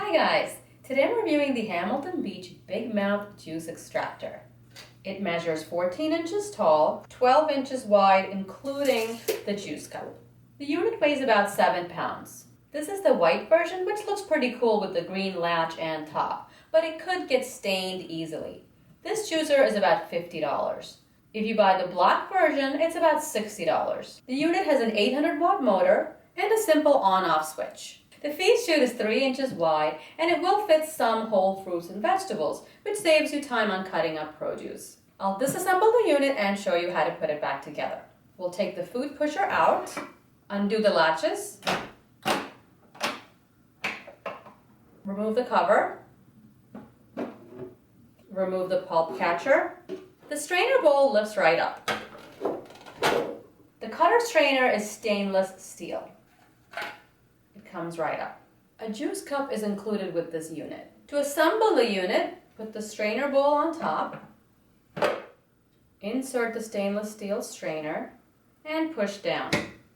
Hi guys! Today I'm reviewing the Hamilton Beach Big Mouth Juice Extractor. It measures 14 inches tall, 12 inches wide, including the juice cup. The unit weighs about 7 pounds. This is the white version, which looks pretty cool with the green latch and top, but it could get stained easily. This juicer is about $50. If you buy the black version, it's about $60. The unit has an 800 watt motor and a simple on-off switch. The feed chute is 3 inches wide and it will fit some whole fruits and vegetables, which saves you time on cutting up produce. I'll disassemble the unit and show you how to put it back together. We'll take the food pusher out, undo the latches, remove the cover, remove the pulp catcher. The strainer bowl lifts right up. The cutter strainer is stainless steel. It comes right up. A juice cup is included with this unit. To assemble the unit, put the strainer bowl on top, insert the stainless steel strainer, and push down.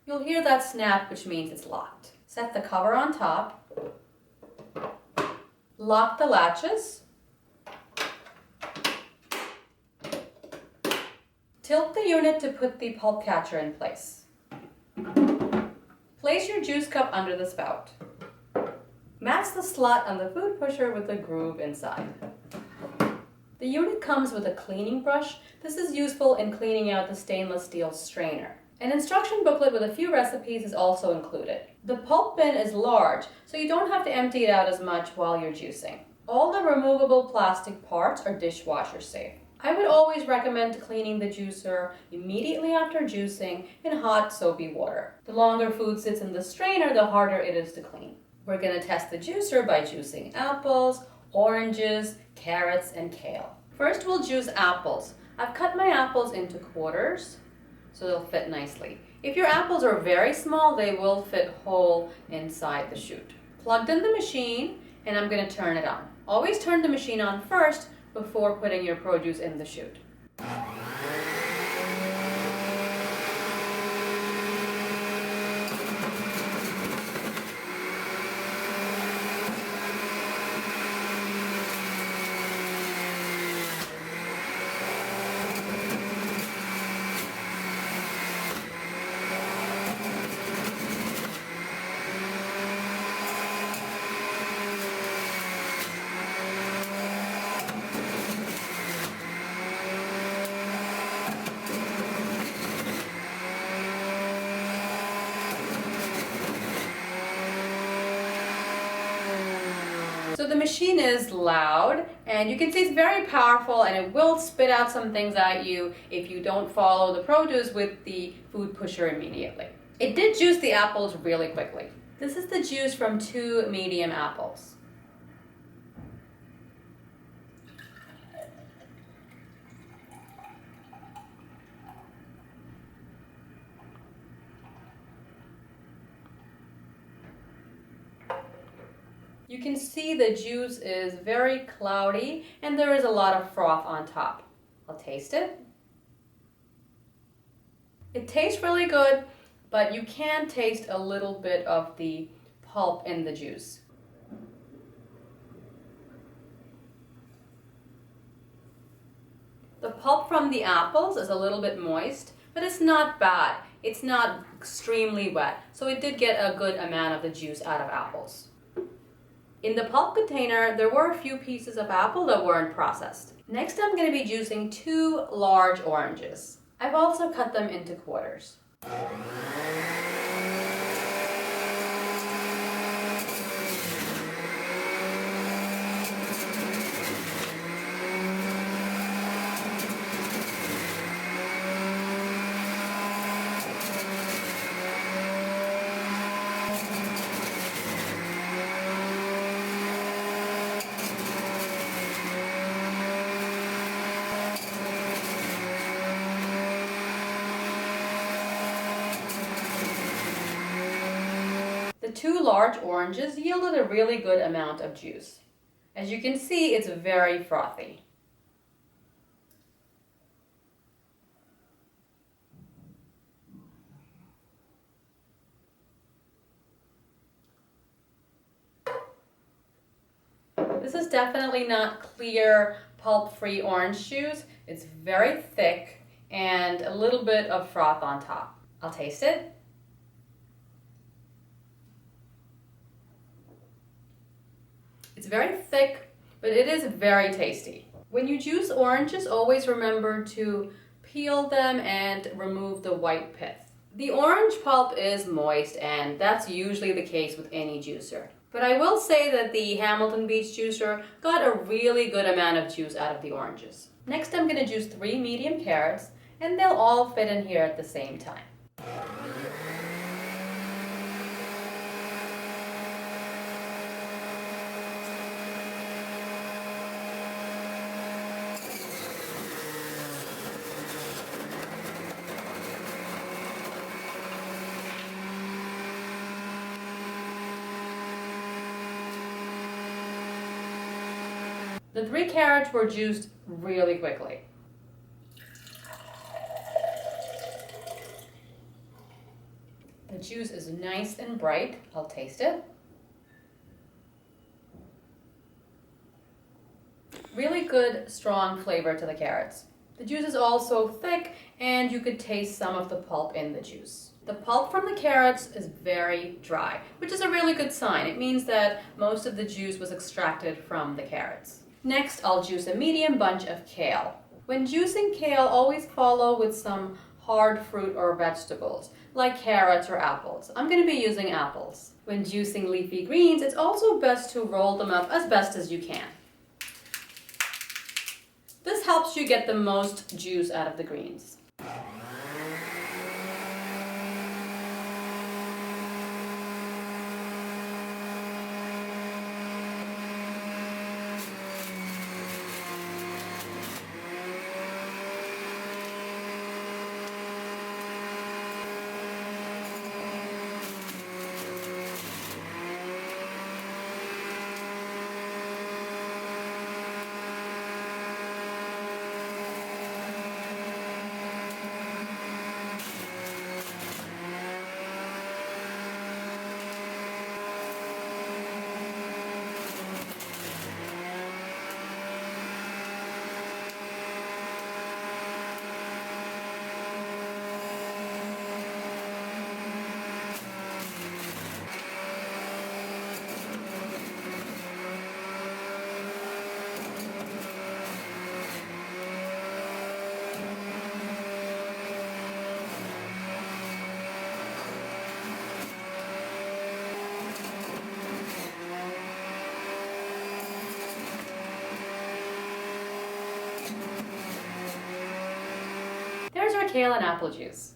You'll hear that snap, which means it's locked. Set the cover on top, lock the latches, tilt the unit to put the pulp catcher in place. Place your juice cup under the spout. Match the slot on the food pusher with a groove inside. The unit comes with a cleaning brush. This is useful in cleaning out the stainless steel strainer. An instruction booklet with a few recipes is also included. The pulp bin is large, so you don't have to empty it out as much while you're juicing. All the removable plastic parts are dishwasher safe. I would always recommend cleaning the juicer immediately after juicing in hot soapy water. The longer food sits in the strainer, the harder it is to clean. We're going to test the juicer by juicing apples, oranges, carrots, and kale. First we'll juice apples. I've cut my apples into quarters so they'll fit nicely. If your apples are very small, they will fit whole inside the chute. Plugged in the machine, and I'm going to turn it on. Always turn the machine on first before putting your produce in the chute. So the machine is loud, and you can see it's very powerful, and it will spit out some things at you if you don't follow the produce with the food pusher immediately. It did juice the apples really quickly. This is the juice from 2 medium apples. You can see the juice is very cloudy and there is a lot of froth on top. I'll taste it. It tastes really good, but you can taste a little bit of the pulp in the juice. The pulp from the apples is a little bit moist, but it's not bad. It's not extremely wet, so it did get a good amount of the juice out of apples. In the pulp container, there were a few pieces of apple that weren't processed. Next, I'm going to be juicing 2 large oranges. I've also cut them into quarters. The 2 large oranges yielded a really good amount of juice. As you can see, it's very frothy. This is definitely not clear, pulp-free orange juice. It's very thick and a little bit of froth on top. I'll taste it. It's very thick, but it is very tasty. When you juice oranges, always remember to peel them and remove the white pith. The orange pulp is moist, and that's usually the case with any juicer. But I will say that the Hamilton Beach juicer got a really good amount of juice out of the oranges. Next, I'm going to juice 3 medium carrots, and they'll all fit in here at the same time. The 3 carrots were juiced really quickly. The juice is nice and bright. I'll taste it. Really good, strong flavor to the carrots. The juice is also thick, and you could taste some of the pulp in the juice. The pulp from the carrots is very dry, which is a really good sign. It means that most of the juice was extracted from the carrots. Next, I'll juice a medium bunch of kale. When juicing kale, always follow with some hard fruit or vegetables, like carrots or apples. I'm going to be using apples. When juicing leafy greens, it's also best to roll them up as best as you can. This helps you get the most juice out of the greens. There's our kale and apple juice.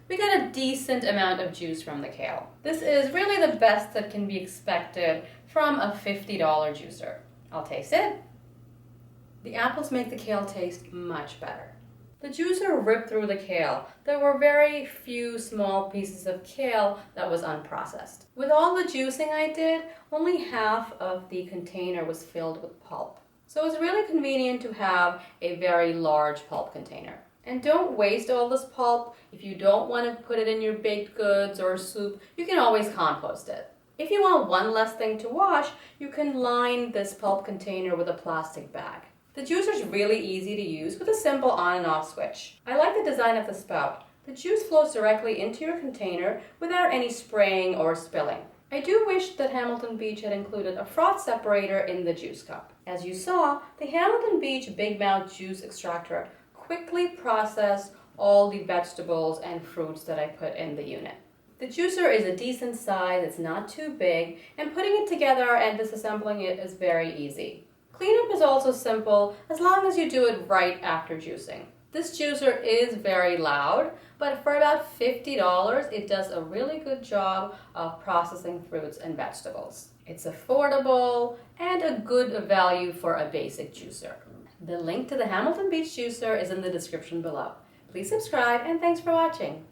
We got a decent amount of juice from the kale. This is really the best that can be expected from a $50 juicer. I'll taste it. The apples make the kale taste much better. The juicer ripped through the kale. There were very few small pieces of kale that was unprocessed. With all the juicing I did, only half of the container was filled with pulp. So it's really convenient to have a very large pulp container. And don't waste all this pulp. If you don't want to put it in your baked goods or soup, you can always compost it. If you want one less thing to wash, you can line this pulp container with a plastic bag. The juicer is really easy to use with a simple on and off switch. I like the design of the spout. The juice flows directly into your container without any spraying or spilling. I do wish that Hamilton Beach had included a froth separator in the juice cup. As you saw, the Hamilton Beach Big Mouth Juice Extractor quickly processed all the vegetables and fruits that I put in the unit. The juicer is a decent size, it's not too big, and putting it together and disassembling it is very easy. Cleanup is also simple as long as you do it right after juicing. This juicer is very loud, but for about $50, it does a really good job of processing fruits and vegetables. It's affordable and a good value for a basic juicer. The link to the Hamilton Beach juicer is in the description below. Please subscribe and thanks for watching.